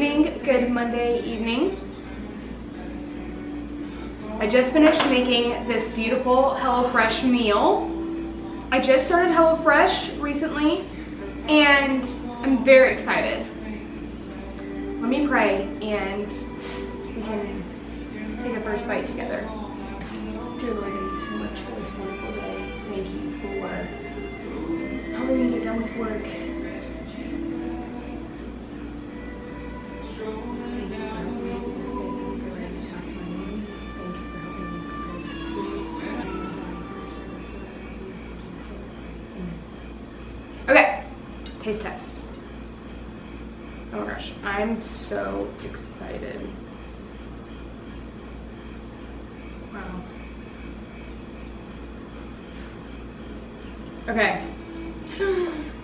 evening, good Monday evening. I just finished making this beautiful HelloFresh meal. I just started HelloFresh recently and I'm very excited. Let me pray and we can take a first bite together. Dear Lord, thank you so much for this wonderful day. Thank you for helping me get done with work. Okay, taste test. Oh my gosh, I'm so excited. Wow. Okay,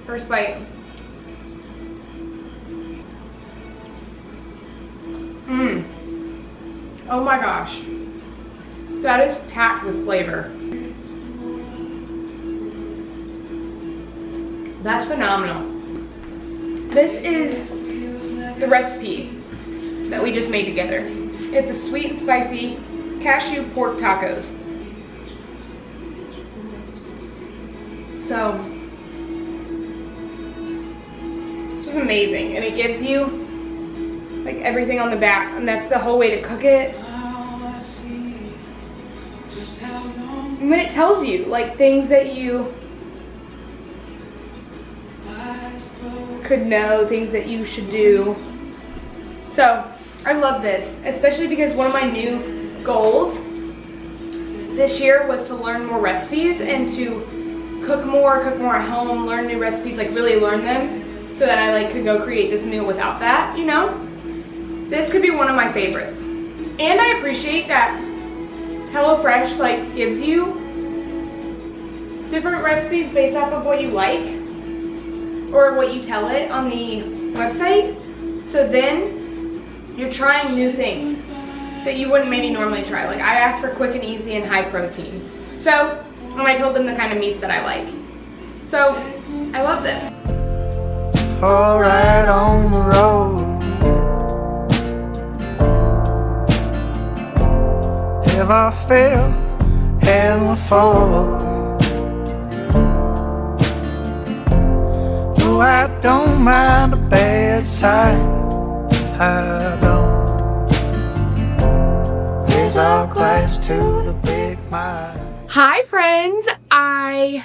first bite. Oh my gosh, that is packed with flavor. That's phenomenal. This is the recipe that we just made together. It's a sweet and spicy cashew pork tacos. So, this was amazing, and it gives you like everything on the back, and that's the whole way to cook it. And when it tells you like things that you could know, things that you should do. So I love this, especially because one of my new goals this year was to learn more recipes and to cook more at home, learn new recipes, like really learn them so that I like could go create this meal without that, you know? This could be one of my favorites. And I appreciate that HelloFresh like gives you different recipes based off of what you like or what you tell it on the website. So then you're trying new things that you wouldn't maybe normally try. Like I asked for quick and easy and high protein. So, and I told them the kind of meats that I like. So, I love this. All right on the road. Have I failed? Have I fallen? No, I don't mind a bad sight. I don't. Raise our glass to the big mind. Hi friends, I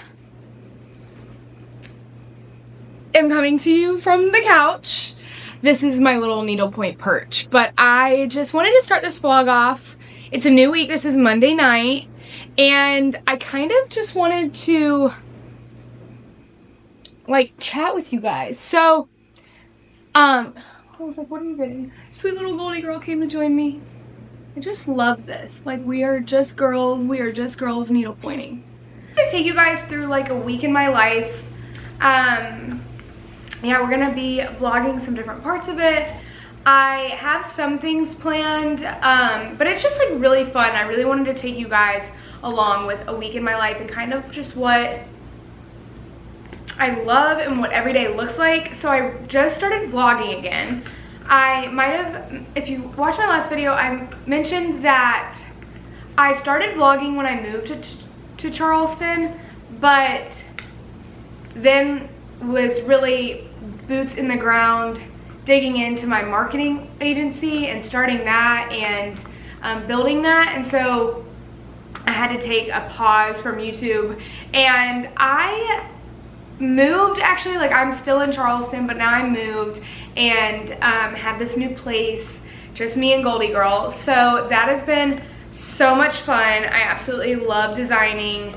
am coming to you from the couch. This is my little needlepoint perch, but I just wanted to start this vlog off. It's a new week, this is Monday night, and I kind of just wanted to like chat with you guys. So, I was like, what are you getting? Sweet little Goldie girl came to join me. I just love this. Like, we are just girls needlepointing. I'm gonna take you guys through like a week in my life. Yeah, we're gonna be vlogging some different parts of it. I have some things planned, but it's just like really fun. I really wanted to take you guys along with a week in my life and kind of just what I love and what every day looks like. So I just started vlogging again. I might have, if you watched my last video, I mentioned that I started vlogging when I moved to Charleston, but then was really boots in the ground digging into my marketing agency and starting that and building that. And so I had to take a pause from YouTube, and I moved, actually, like I'm still in Charleston, but now I moved and have this new place, just me and Goldie girl. So that has been so much fun. I absolutely love designing.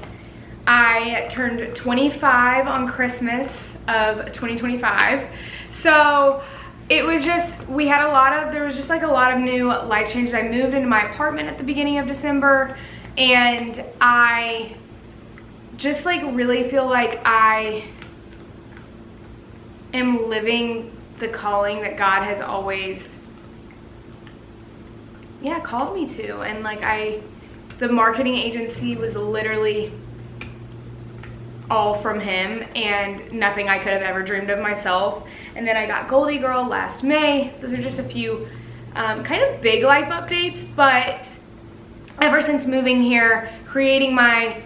I turned 25 on Christmas of 2025. So it was just, there was just like a lot of new life changes. I moved into my apartment at the beginning of December, and I just like really feel like I am living the calling that God has always, called me to. And like the marketing agency was literally all from him and nothing I could have ever dreamed of myself. And then I got Goldie Girl last May. Those are just a few kind of big life updates, but ever since moving here, creating my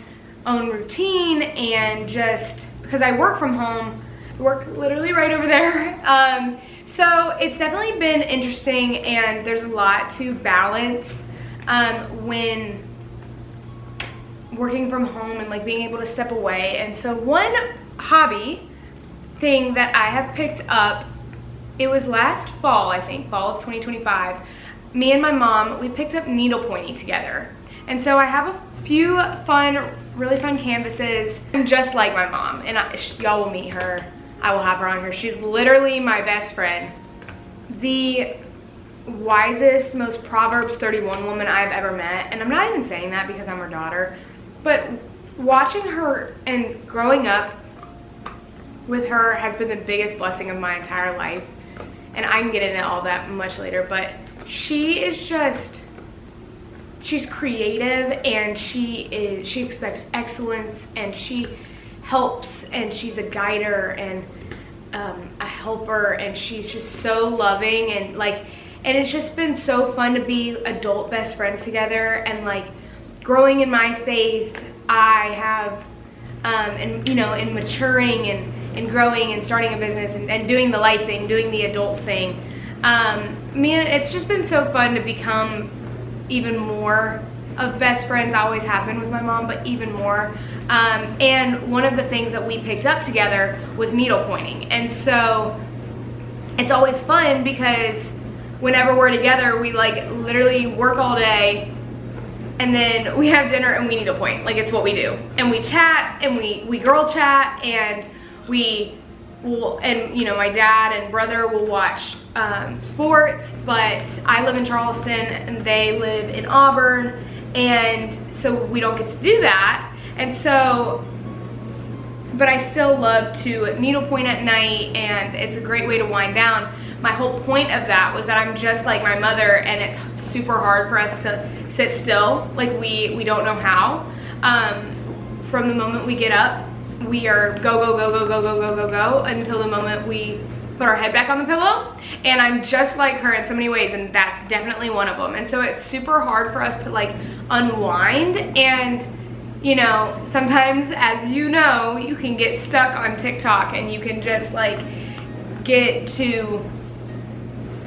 own routine, and just because I work from home, I work literally right over there. So it's definitely been interesting, and there's a lot to balance when working from home and like being able to step away. And so one hobby thing that I have picked up, it was last fall, I think, fall of 2025, me and my mom, we picked up needlepointing together. And so I have a few really fun canvases. I'm just like my mom, and y'all will meet her. I will have her on here. She's literally my best friend. The wisest, most Proverbs 31 woman I've ever met. And I'm not even saying that because I'm her daughter, but watching her and growing up with her has been the biggest blessing of my entire life. And I can get into all that much later, but she is just, she's creative, and she expects excellence, and she helps, and she's a guider and a helper, and she's just so loving, and it's just been so fun to be adult best friends together, and like growing in my faith. I have and you know, in maturing and growing and starting a business and doing the life thing, doing the adult thing. Man, it's just been so fun to become even more of best friends. I always have been with my mom, but even more. And one of the things that we picked up together was needlepointing. And so it's always fun because whenever we're together, we like literally work all day, and then we have dinner and we needlepoint. Like, it's what we do. And we chat, and we girl chat, and we will, and you know, my dad and brother will watch sports, but I live in Charleston and they live in Auburn, and so we don't get to do that. And so, but I still love to needlepoint at night, and it's a great way to wind down. My whole point of that was that I'm just like my mother, and it's super hard for us to sit still. Like, we don't know how. From the moment we get up, we are go, go, go, go, go, go, go, go, go, until the moment we put our head back on the pillow. And I'm just like her in so many ways, and that's definitely one of them. And so it's super hard for us to like unwind. And you know, sometimes, as you know, you can get stuck on TikTok, and you can just like get to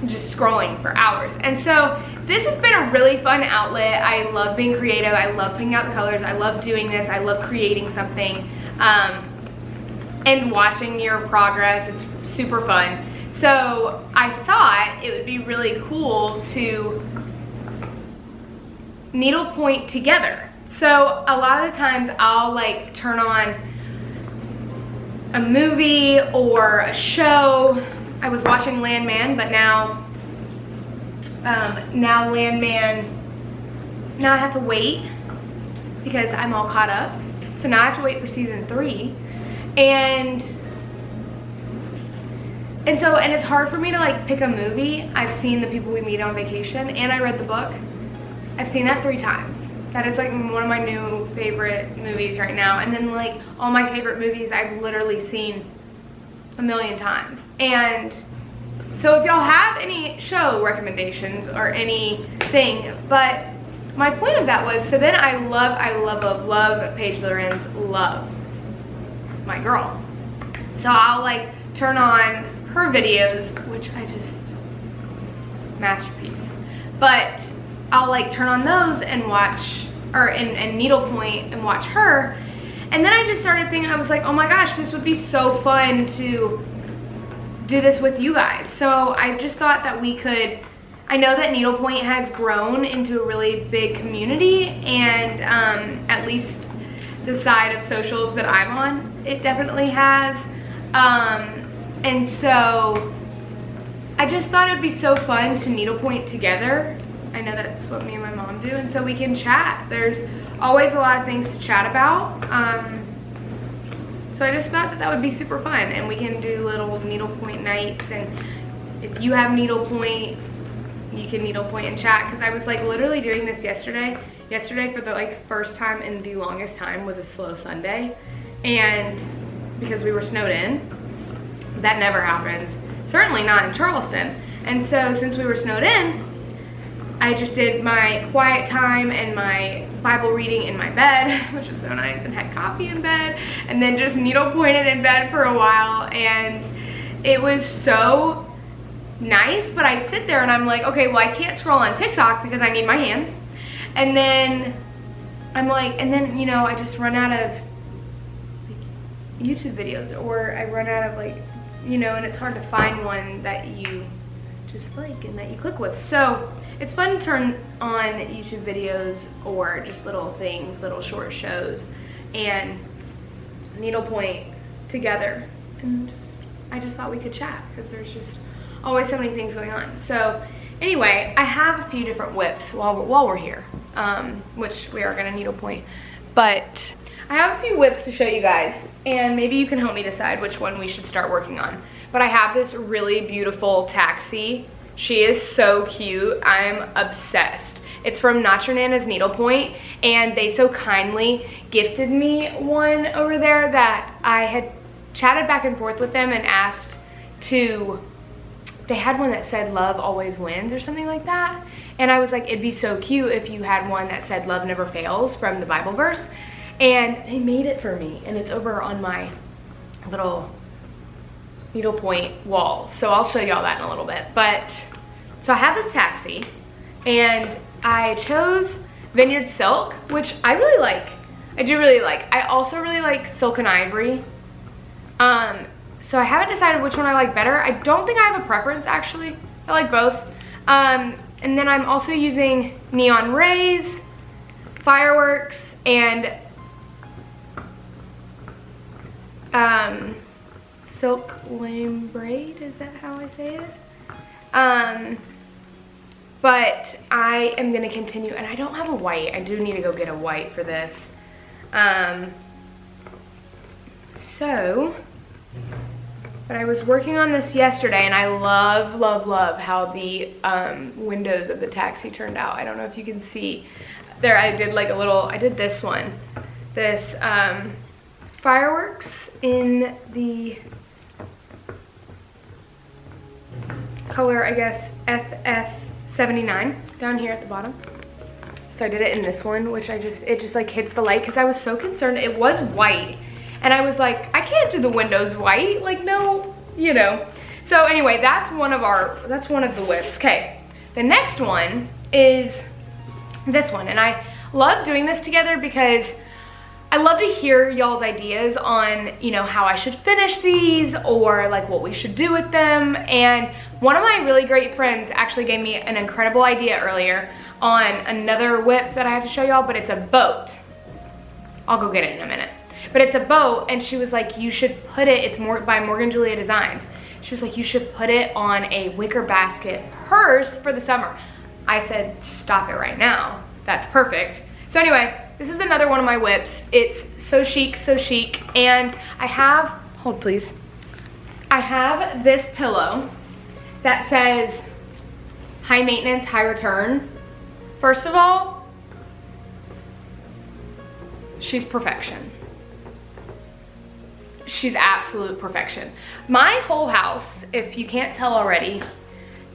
just scrolling for hours. And so this has been a really fun outlet. I love being creative. I love picking out the colors. I love doing this. I love creating something and watching your progress. It's super fun. So I thought it would be really cool to needlepoint together. So a lot of the times I'll like turn on a movie or a show. I was watching Landman, but now Landman, now I have to wait because I'm all caught up. So now I have to wait for season 3. And it's hard for me to like pick a movie. I've seen The People We Meet on Vacation, and I read the book. I've seen that 3 times. That is like one of my new favorite movies right now. And then like all my favorite movies I've literally seen a million times. And so if y'all have any show recommendations or anything, but my point of that was, so then I love Paige Lorenz, love my girl. So I'll like turn on her videos, which I just, masterpiece. But I'll like turn on those and watch, or and needlepoint and watch her. And then I just started thinking, I was like, oh my gosh, this would be so fun to do this with you guys. So I just thought that we could, I know that needlepoint has grown into a really big community, and at least the side of socials that I'm on, it definitely has. And so I just thought it'd be so fun to needlepoint together. I know that's what me and my mom do, and so we can chat. There's always a lot of things to chat about. So I just thought that that would be super fun, and we can do little needlepoint nights, and if you have needlepoint, you can needlepoint and chat, because I was like literally doing this yesterday. Yesterday, for the like first time in the longest time, was a slow Sunday, and because we were snowed in. That never happens, certainly not in Charleston. And so since we were snowed in, I just did my quiet time and my Bible reading in my bed, which was so nice, and had coffee in bed, and then just needle pointed in bed for a while, and it was so nice. But I sit there and I'm like, okay, well, I can't scroll on TikTok because I need my hands. And then I'm like, and then, you know, I just run out of like YouTube videos, or I run out of like, you know, and it's hard to find one that you just like and that you click with. So it's fun to turn on YouTube videos or just little things, little short shows, and needlepoint together. And I just thought we could chat because there's just always so many things going on. So anyway, I have a few different whips while we're here, which we are gonna needlepoint. But I have a few whips to show you guys, and maybe you can help me decide which one we should start working on. But I have this really beautiful taxi. She is so cute. I'm obsessed. It's from Not Your Nana's Needlepoint, and they so kindly gifted me one over there that I had chatted back and forth with them and asked to, they had one that said love always wins or something like that. And I was like, it'd be so cute if you had one that said love never fails from the Bible verse. And they made it for me, and it's over on my little needlepoint wall. So I'll show y'all that in a little bit. But, so I have this taxi, and I chose Vineyard Silk, which I really like. I do really like. I also really like Silk and Ivory. So I haven't decided which one I like better. I don't think I have a preference, actually. I like both. And then I'm also using Neon Rays, Fireworks, and Silk Lame Braid, is that how I say it? But I am gonna continue, and I don't have a white. I do need to go get a white for this. But I was working on this yesterday, and I love, love, love how the windows of the taxi turned out. I don't know if you can see. There, I did like a little, I did this one. This Fireworks in the color, I guess, FF79 down here at the bottom. So I did it in this one, which it just like hits the light, because I was so concerned. It was white, and I was like, I can't do the windows white, like no, you know. So anyway, that's one of the whips. Okay, the next one is this one, and I love doing this together because I love to hear y'all's ideas on, you know, how I should finish these, or like what we should do with them. And one of my really great friends actually gave me an incredible idea earlier on another whip that I have to show y'all, but it's a boat. I'll go get it in a minute. But it's a boat, and she was like, you should put it, it's more by Morgan Julia Designs. She was like, you should put it on a wicker basket purse for the summer. I said, stop it right now. That's perfect. So anyway, this is another one of my whips. It's so chic, and I have, hold please. I have this pillow that says high maintenance, high return. First of all, she's perfection. She's absolute perfection. My whole house, if you can't tell already,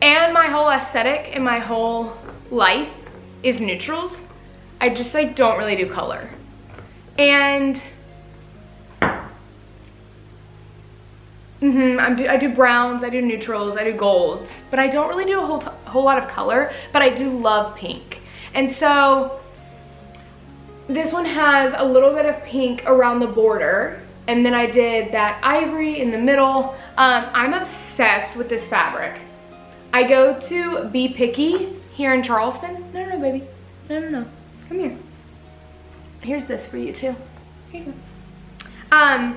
and my whole aesthetic and my whole life is neutrals. I just like don't really do color. And I do browns, I do neutrals, I do golds, but I don't really do a whole lot of color, but I do love pink. And so this one has a little bit of pink around the border, and then I did that ivory in the middle. I'm obsessed with this fabric. I go to Be Picky here in Charleston. No, baby. No. Come here. Here's this for you too. Here you go.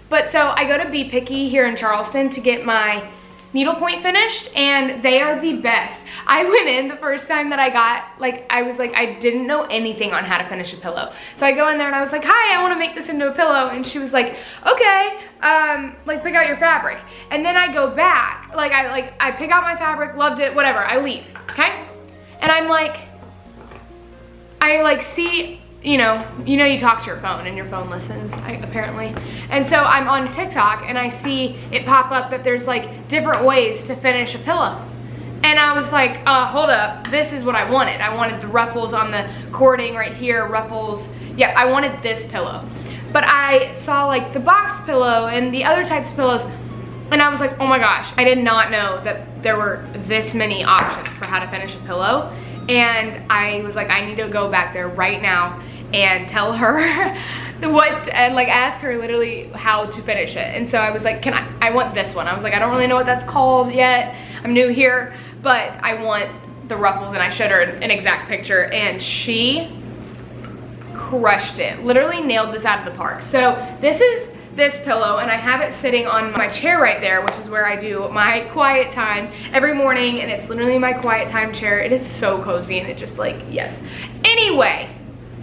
But so I go to Be Picky here in Charleston to get my needlepoint finished, and they are the best. I went in the first time that I got, I didn't know anything on how to finish a pillow. So I go in there and I was like, hi, I want to make this into a pillow. And she was like, okay, pick out your fabric. And then I go back, I pick out my fabric, loved it, whatever, I leave, okay? And I'm like, I see you talk to your phone and your phone listens, apparently. And so I'm on TikTok and I see it pop up that there's like different ways to finish a pillow. And I was like, hold up, this is what I wanted. I wanted the ruffles on the cording right here, ruffles. Yeah, I wanted this pillow. But I saw like the box pillow and the other types of pillows, and I was like, oh my gosh, I did not know that there were this many options for how to finish a pillow. And I was like, I need to go back there right now and tell her and like ask her literally how to finish it. And so I was like, I want this one. I was like, I don't really know what that's called yet. I'm new here, but I want the ruffles. And I showed her an exact picture and she crushed it. Literally nailed this out of the park. So this is this pillow and I have it sitting on my chair right there, which is where I do my quiet time every morning, and it's literally my quiet time chair. It is so cozy and it just like, yes. Anyway,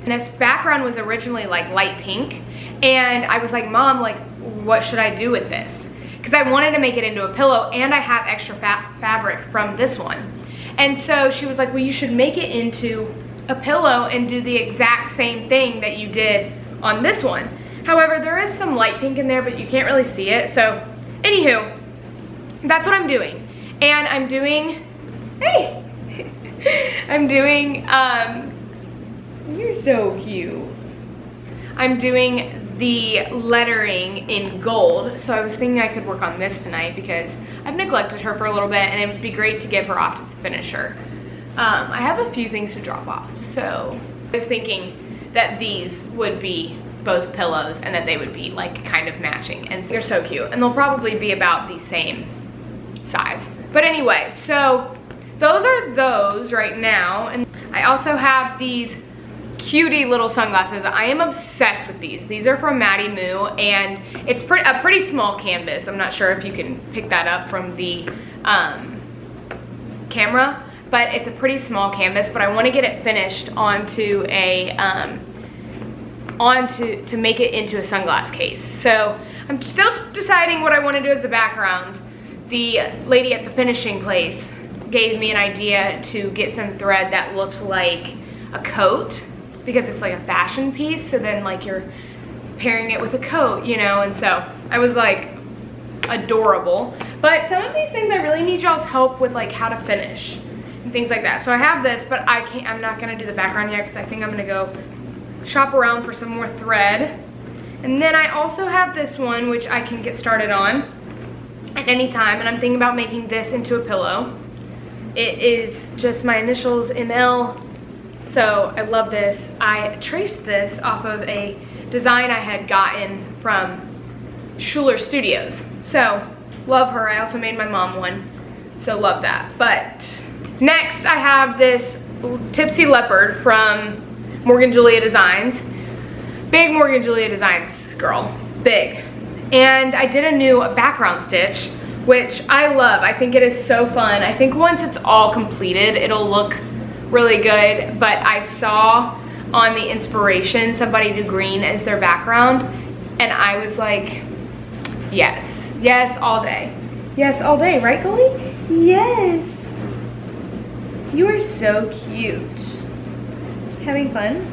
this background was originally like light pink and I was like, Mom, like what should I do with this? Because I wanted to make it into a pillow and I have extra fabric from this one. And so she was like, well, you should make it into a pillow and do the exact same thing that you did on this one. However, there is some light pink in there, but you can't really see it. So, anywho, that's what I'm doing. And I'm doing, hey, I'm doing, you're so cute. I'm doing the lettering in gold. So I was thinking I could work on this tonight because I've neglected her for a little bit and it would be great to give her off to the finisher. I have a few things to drop off. So I was thinking that these would be both pillows and that they would be like kind of matching, and they're so cute and they'll probably be about the same size. But anyway, so those are those right now, and I also have these cutie little sunglasses. I am obsessed with these. These are from Maddie Moo and it's a pretty small canvas. I'm not sure if you can pick that up from the camera, but it's a pretty small canvas, but I want to get it finished onto a to make it into a sunglass case. So I'm still deciding what I want to do as the background. The lady at the finishing place gave me an idea to get some thread that looked like a coat, because it's like a fashion piece, so then like you're pairing it with a coat, and so I was like, adorable. But some of these things I really need y'all's help with, like how to finish and things like that. So I have this, but I'm not gonna do the background yet because I think I'm gonna go shop around for some more thread. And then I also have this one, which I can get started on at any time, and I'm thinking about making this into a pillow. It is just my initials, ML, so I love this. I traced this off of a design I had gotten from Schuler Studios, so love her. I also made my mom one, so love that. But next I have this Tipsy Leopard from Morgan Julia Designs. Big Morgan Julia Designs girl, big. And I did a new background stitch, which I love. I think it is so fun. I think once it's all completed, it'll look really good, but I saw on the inspiration somebody do green as their background, and I was like, yes, yes all day. Yes all day, right Goldie? Yes. You are so cute. Having fun?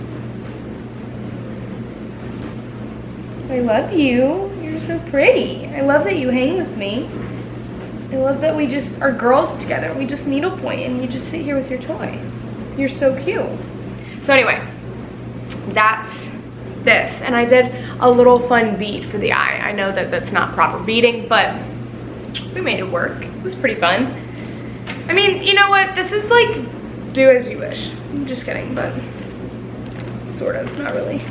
I love you. You're so pretty. I love that you hang with me. I love that we just are girls together. We just needlepoint and you just sit here with your toy. You're so cute. So anyway, that's this. And I did a little fun bead for the eye. I know that that's not proper beading, but we made it work. It was pretty fun. I mean, you know what? This is like do as you wish. I'm just kidding, but sort of, not really.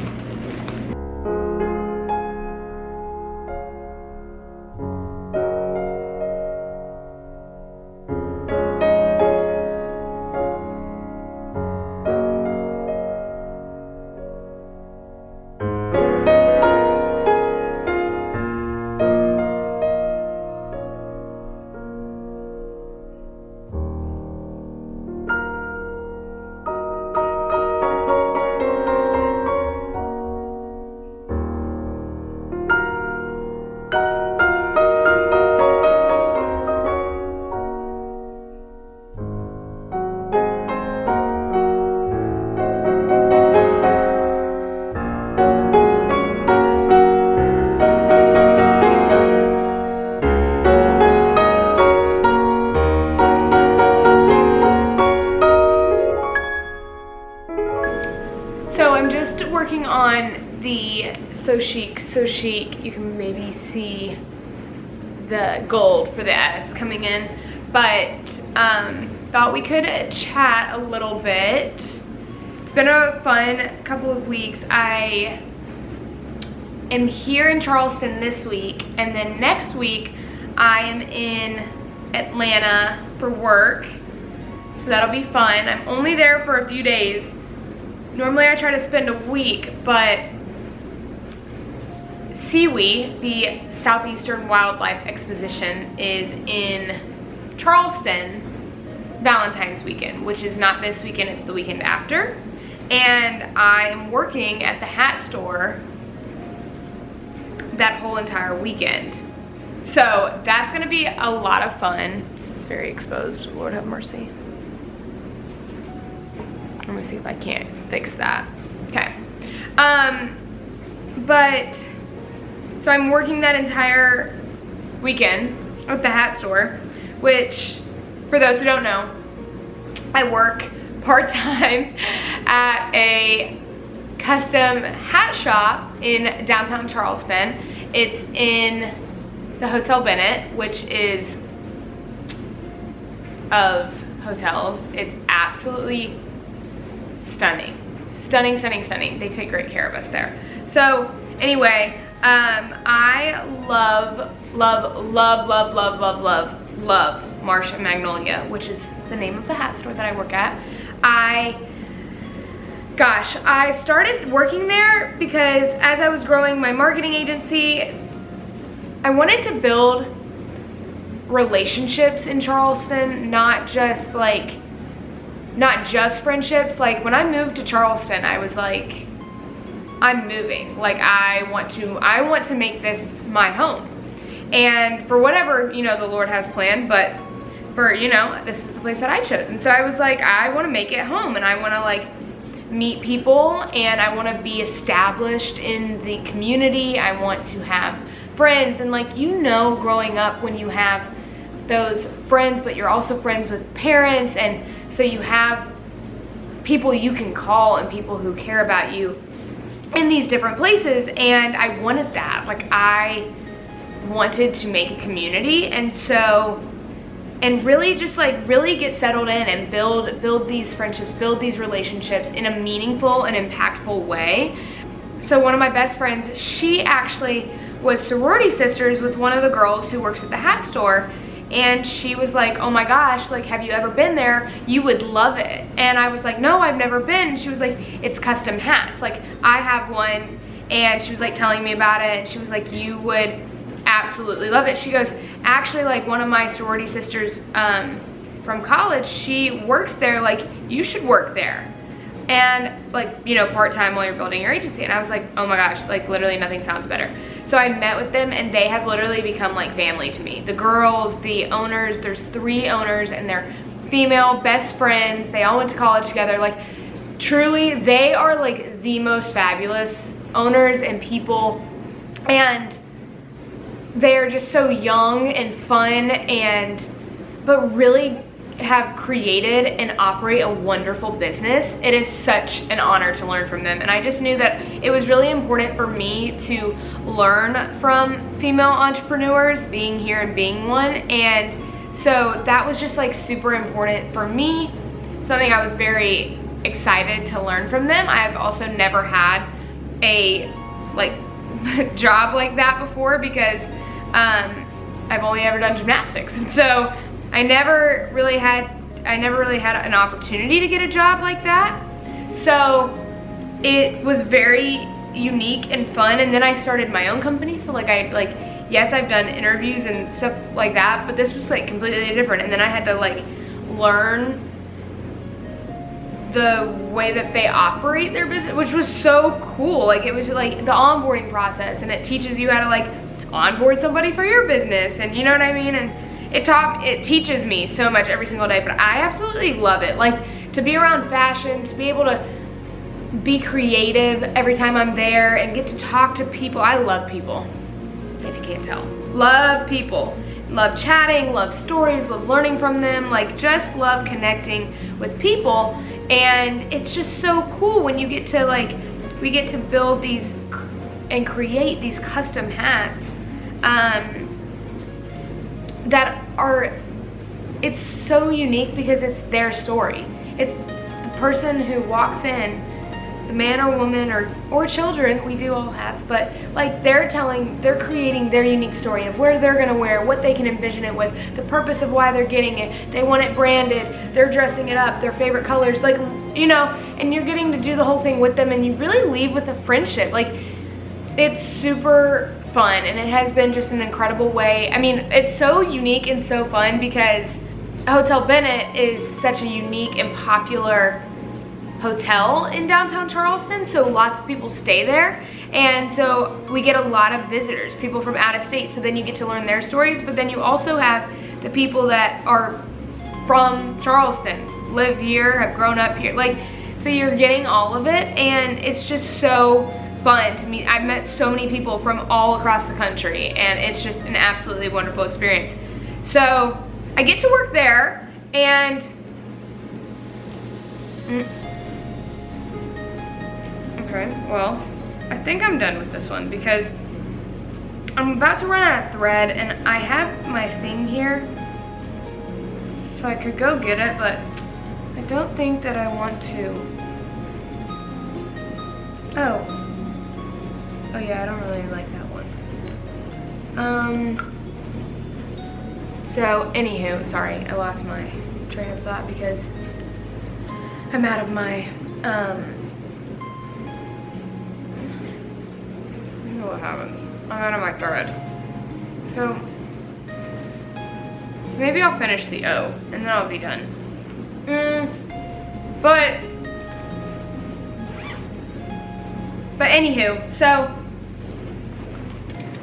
working on the So Chic, So Chic. You can maybe see the gold for the S coming in, but thought we could chat a little bit. It's been a fun couple of weeks. I am here in Charleston this week, and then next week I am in Atlanta for work, so that'll be fun. I'm only there for a few days. Normally I try to spend a week, but SEAWE, the Southeastern Wildlife Exposition, is in Charleston Valentine's weekend, which is not this weekend, it's the weekend after. And I am working at the hat store that whole entire weekend. So that's gonna be a lot of fun. This is very exposed, Lord have mercy. Let me see if I can't fix that. Okay. So I'm working that entire weekend at the hat store, which, for those who don't know, I work part-time at a custom hat shop in downtown Charleston. It's in the Hotel Bennett, which is of hotels. It's absolutely stunning. Stunning, stunning, stunning. They take great care of us there. So anyway, I love Marsh and Magnolia, which is the name of the hat store that I work at. I started working there because as I was growing my marketing agency, I wanted to build relationships in Charleston, not just friendships. Like when I moved to Charleston, I was like, I'm moving. Like I want to make this my home. And for whatever, the Lord has planned, but for, this is the place that I chose. And so I was like, I want to make it home, and I want to meet people, and I want to be established in the community. I want to have friends, and growing up when you have those friends, but you're also friends with parents, and so you have people you can call and people who care about you in these different places, and I wanted that. I wanted to make a community, and really just really get settled in and build these friendships, build these relationships in a meaningful and impactful way. So one of my best friends, she actually was sorority sisters with one of the girls who works at the hat store, and she was like, oh my gosh, have you ever been there? You would love it. And I was like, no, I've never been. She was like, it's custom hats. I have one, and she was telling me about it, and she was like, you would absolutely love it. She goes, actually, one of my sorority sisters from college, she works there, you should work there. And part-time while you're building your agency. And I was like, oh my gosh, literally nothing sounds better. So I met with them, and they have literally become family to me. The girls, the owners, there's 3 owners, and they're female best friends. They all went to college together. Truly, they are the most fabulous owners and people, and they're just so young and fun, but really have created and operate a wonderful business. It is such an honor to learn from them, and I just knew that it was really important for me to learn from female entrepreneurs, being here and being one, and so that was just super important for me, something I was very excited to learn from them. I've also never had a job like that before because I've only ever done gymnastics, and so I never really had an opportunity to get a job like that. So it was very unique and fun. And then I started my own company. So yes, I've done interviews and stuff like that, but this was completely different. And then I had to learn the way that they operate their business, which was so cool. It was the onboarding process, and it teaches you how to onboard somebody for your business, and you know what I mean? And it teaches me so much every single day, but I absolutely love it. To be around fashion, to be able to be creative every time I'm there and get to talk to people. I love people, if you can't tell. Love people. Love chatting, love stories, love learning from them, just love connecting with people. And it's just so cool when you get to we get to build these and create these custom hats that are, it's so unique because it's their story. It's the person who walks in, the man or woman or children, we do all hats, but like they're creating their unique story of where they're gonna wear, what they can envision it with, the purpose of why they're getting it, they want it branded, they're dressing it up, their favorite colors, like, you know, and you're getting to do the whole thing with them, and you really leave with a friendship. Like, it's super fun, and it has been just an incredible way. I mean, it's so unique and so fun because Hotel Bennett is such a unique and popular hotel in downtown Charleston, so lots of people stay there, and so we get a lot of visitors, people from out of state, so then you get to learn their stories, but then you also have the people that are from Charleston, live here, have grown up here, like, so you're getting all of it, and it's just so fun to meet. I've met so many people from all across the country, and it's just an absolutely wonderful experience. So I get to work there, and okay, well, I think I'm done with this one because I'm about to run out of thread, and I have my thing here, so I could go get it, but I don't think that I want to. Oh yeah, I don't really like that one. So anywho, sorry, I lost my train of thought because I'm out of my, you know what happens. I'm out of my thread. So maybe I'll finish the O and then I'll be done. But anywho, so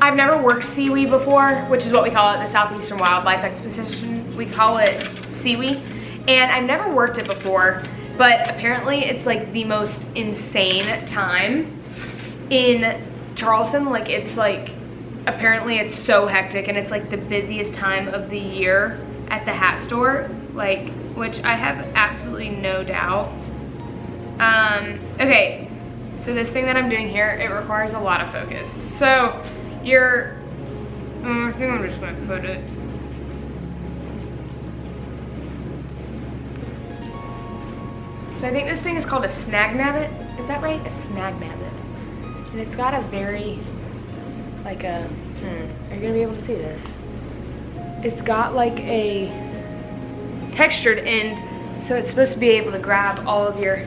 I've never worked SeaWee before, which is what we call it, the Southeastern Wildlife Exposition. We call it SeaWee, and I've never worked it before, but apparently it's like the most insane time in Charleston. Like, it's like, apparently it's so hectic, and it's like the busiest time of the year at the hat store, like, which I have absolutely no doubt. Okay, so this thing that I'm doing here, it requires a lot of focus. So I think I'm just gonna put it. So I think this thing is called a snag nabbit. Is that right? A snag nabbit. And it's got a very, like a, are you gonna be able to see this? It's got like a textured end, so it's supposed to be able to grab all of your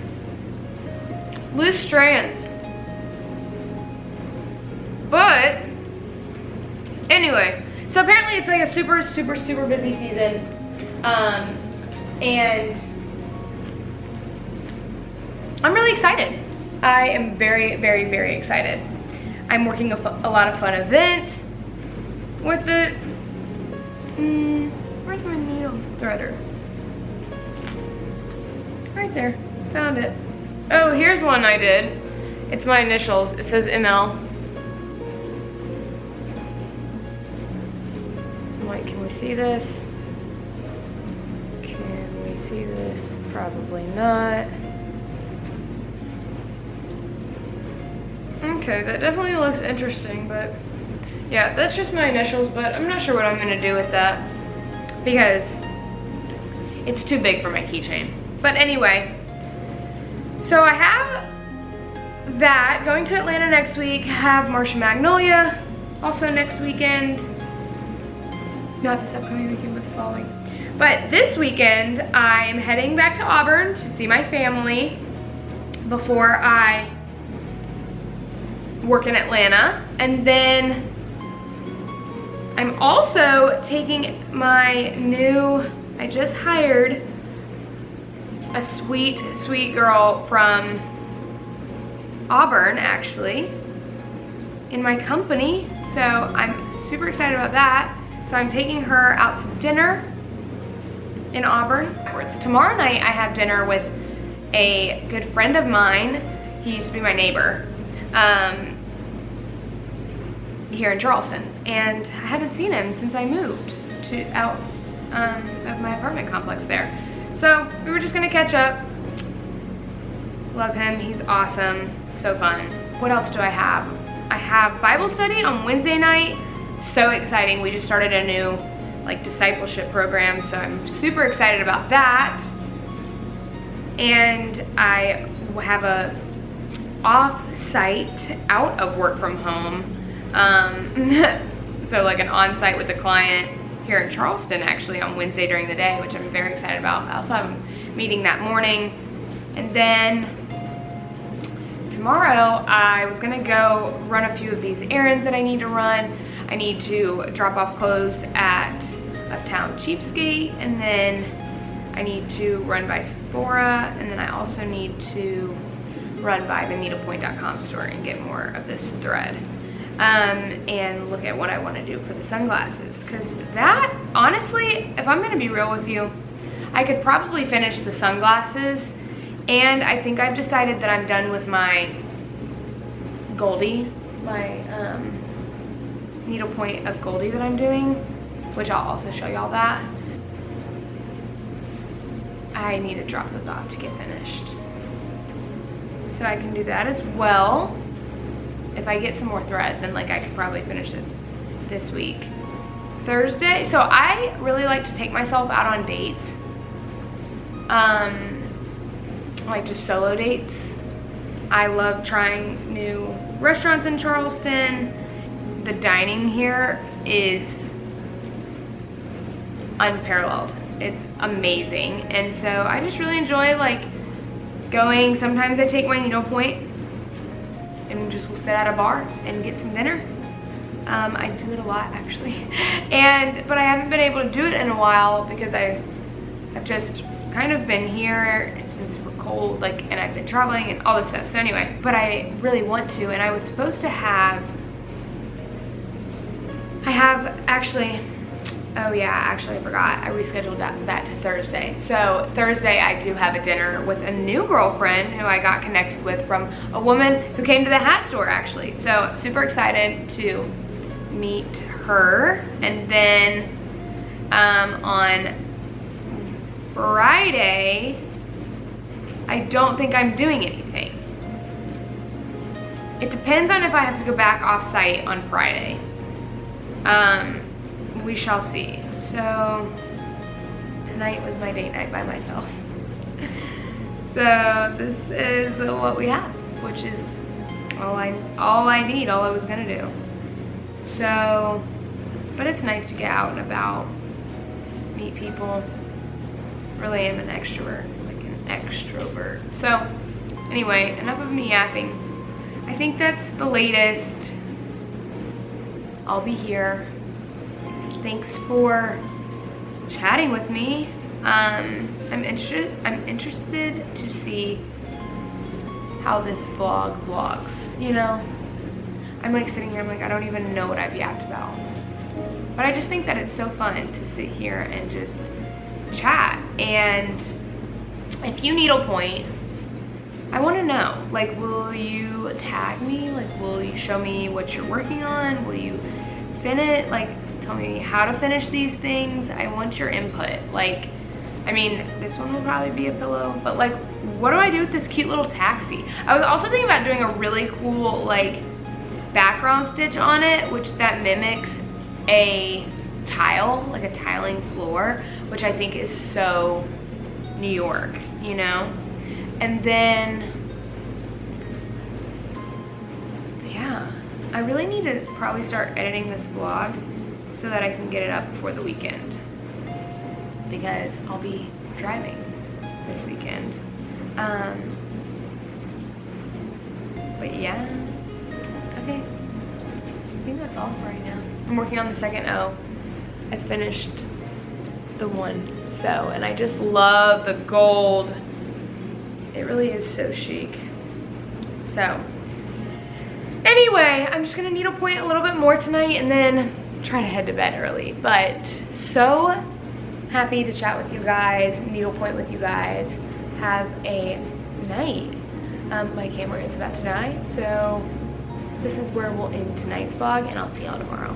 loose strands. But anyway, so apparently it's like a super, super, super busy season, and I'm really excited. I am very, very, very excited. I'm working a lot of fun events with it. Where's my needle threader? Right there, found it. Oh, here's one I did. It's my initials. It says ML. Wait, can we see this? Can we see this? Probably not. Okay, that definitely looks interesting, but yeah, that's just my initials, but I'm not sure what I'm gonna do with that because it's too big for my keychain. But anyway, so I have that, going to Atlanta next week, have Marcia Magnolia also next weekend. Not this upcoming weekend, but the following. But this weekend, I'm heading back to Auburn to see my family before I work in Atlanta. And then I'm also taking my new, I just hired a sweet, sweet girl from Auburn, actually, in my company. So I'm super excited about that. So I'm taking her out to dinner in Auburn. Tomorrow night I have dinner with a good friend of mine. He used to be my neighbor here in Charleston, and I haven't seen him since I moved out of my apartment complex there. So we were just gonna catch up, Love him, he's awesome, so fun. What else do I have? I have Bible study on Wednesday night. So exciting, we just started a new like discipleship program, so I'm super excited about that. And I have a off-site, out of work from home, so like an on-site with a client here in Charleston actually on Wednesday during the day, which I'm very excited about. I also have a meeting that morning. And then tomorrow I was gonna go run a few of these errands that I need to run. I need to drop off clothes at Uptown Cheapskate, and then I need to run by Sephora, and then I also need to run by the Needlepoint.com store and get more of this thread. And look at what I want to do for the sunglasses, because that, honestly, if I'm gonna be real with you, I could probably finish the sunglasses, and I think I've decided that I'm done with my Goldie, my needlepoint of Goldie that I'm doing, which I'll also show y'all that. I need to drop those off to get finished, so I can do that as well. If I get some more thread, then like I could probably finish it this week. Thursday, so I really like to take myself out on dates, like just solo dates. I love trying new restaurants in Charleston. The dining here is unparalleled. It's amazing, and so I just really enjoy like going. Sometimes I take my needlepoint and just will sit at a bar and get some dinner. I do it a lot actually, but I haven't been able to do it in a while because I've just kind of been here. It's been super cold, like, and I've been traveling and all this stuff. So anyway, but I really want to, and I was supposed to have. I have actually. Oh yeah, actually I forgot. I rescheduled that to Thursday. So Thursday I do have a dinner with a new girlfriend who I got connected with from a woman who came to the hat store actually. So super excited to meet her. And then on Friday, I don't think I'm doing anything. It depends on if I have to go back off site on Friday. We shall see. So tonight was my date night by myself. So this is what we have, which is all I need, all I was gonna do. So, but it's nice to get out and about, meet people. Really am an extrovert, like an extrovert. So anyway, enough of me yapping. I think that's the latest. I'll be here. Thanks for chatting with me. I'm interested to see how this vlog vlogs, you know? I'm like sitting here, I'm like, I don't even know what I've yapped about. But I just think that it's so fun to sit here and just chat. And if you needlepoint, I want to know, like, will you tag me? Like, will you show me what you're working on? Will you finish, like, tell me how to finish these things? I want your input. Like, I mean, this one will probably be a pillow, but like, what do I do with this cute little taxi? I was also thinking about doing a really cool, like, background stitch on it, which that mimics a tile, like a tiling floor, which I think is so New York, you know? And then, yeah, I really need to probably start editing this vlog so that I can get it up before the weekend, because I'll be driving this weekend. But yeah, okay, I think that's all for right now. I'm working on the second O. I finished the one sew, and I just love the gold. It really is so chic. So anyway, I'm just gonna needlepoint a little bit more tonight and then try to head to bed early. But so happy to chat with you guys, needlepoint with you guys. Have a night. My camera is about to die, so this is where we'll end tonight's vlog, and I'll see y'all tomorrow.